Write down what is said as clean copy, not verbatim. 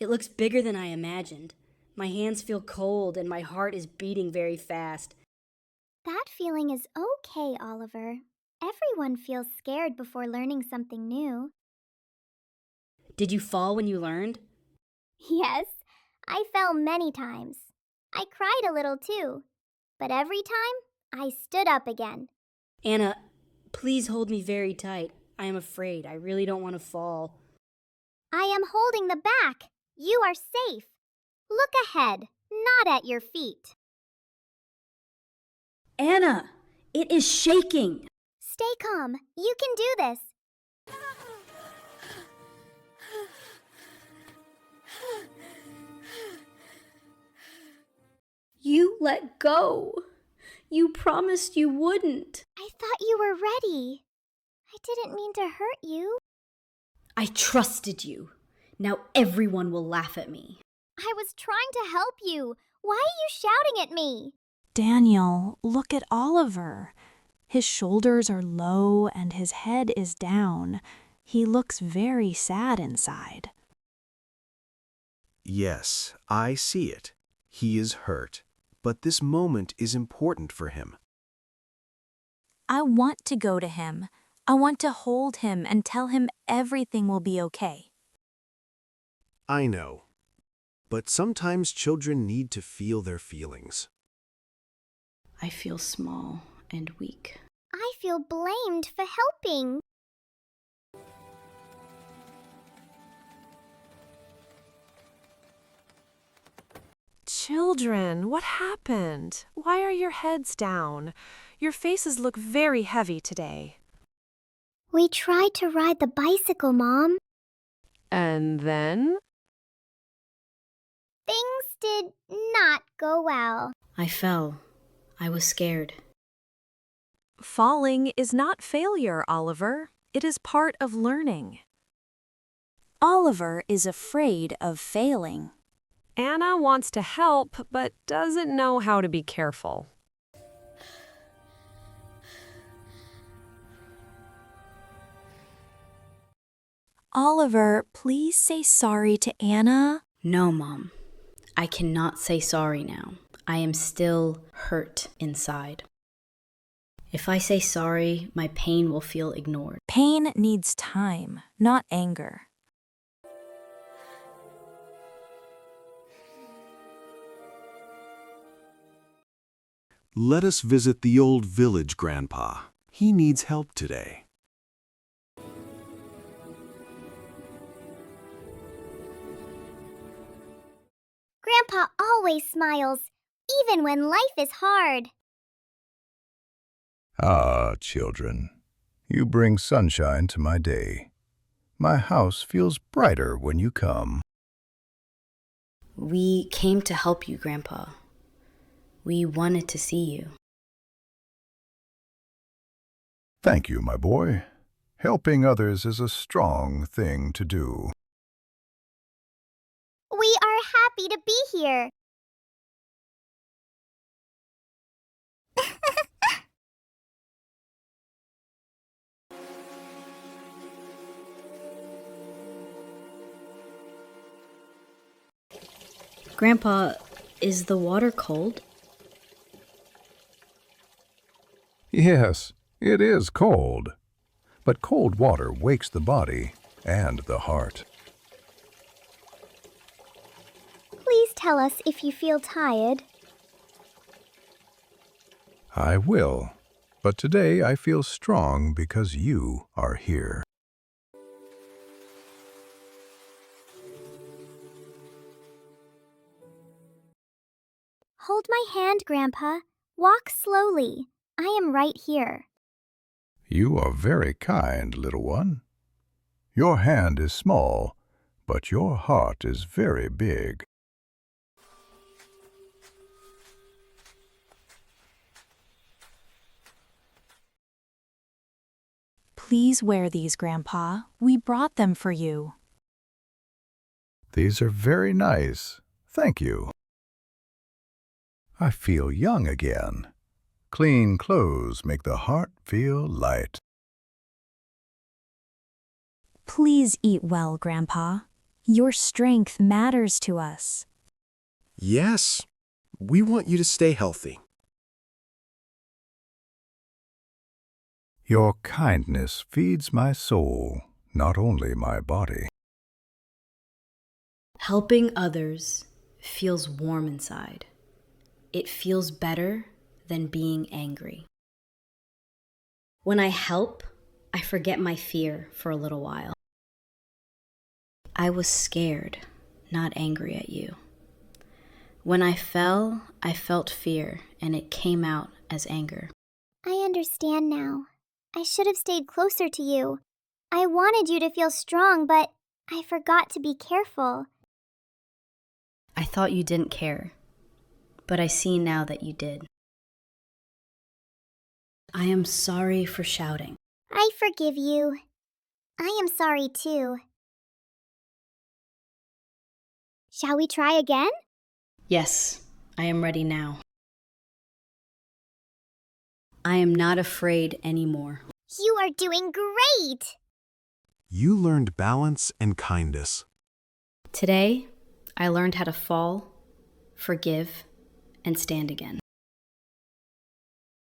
It looks bigger than I imagined. My hands feel cold and my heart is beating very fast. That feeling is okay, Oliver. Everyone feels scared before learning something new. Did you fall when you learned? Yes, I fell many times. I cried a little too. But every time, I stood up again. Anna, please hold me very tight. I am afraid. I really don't want to fall. I am holding the back. You are safe. Look ahead, not at your feet. Anna, it is shaking. Stay calm. You can do this. You let go. You promised you wouldn't. I thought you were ready. I didn't mean to hurt you. I trusted you. Now everyone will laugh at me. I was trying to help you. Why are you shouting at me? Daniel, look at Oliver. His shoulders are low and his head is down. He looks very sad inside. Yes, I see it. He is hurt, but this moment is important for him. I want to go to him. I want to hold him and tell him everything will be okay. I know. But sometimes children need to feel their feelings. I feel small and weak. I feel blamed for helping. Children, what happened? Why are your heads down? Your faces look very heavy today. We tried to ride the bicycle, Mom. And then? Things did not go well. I fell. I was scared. Falling is not failure, Oliver. It is part of learning. Oliver is afraid of failing. Anna wants to help, but doesn't know how to be careful. Oliver, please say sorry to Anna. No, Mom. I cannot say sorry now. I am still hurt inside. If I say sorry, my pain will feel ignored. Pain needs time, not anger. Let us visit the old village, Grandpa. He needs help today. Grandpa always smiles, even when life is hard. Ah, children, you bring sunshine to my day. My house feels brighter when you come. We came to help you, Grandpa. We wanted to see you. Thank you, my boy. Helping others is a strong thing to do. We are happy to be here. Grandpa, is the water cold? Yes, it is cold. But cold water wakes the body and the heart. Please tell us if you feel tired. I will. But today I feel strong because you are here. Hold my hand, Grandpa. Walk slowly. I am right here. You are very kind, little one. Your hand is small, but your heart is very big. Please wear these, Grandpa. We brought them for you. These are very nice. Thank you. I feel young again. Clean clothes make the heart feel light. Please eat well, Grandpa. Your strength matters to us. Yes, we want you to stay healthy. Your kindness feeds my soul, not only my body. Helping others feels warm inside. It feels better than being angry. When I help, I forget my fear for a little while. I was scared, not angry at you. When I fell, I felt fear, and it came out as anger. I understand now. I should have stayed closer to you. I wanted you to feel strong, but I forgot to be careful. I thought you didn't care, but I see now that you did. I am sorry for shouting. I forgive you. I am sorry too. Shall we try again? Yes, I am ready now. I am not afraid anymore. You are doing great! You learned balance and kindness. Today, I learned how to fall, forgive, and stand again.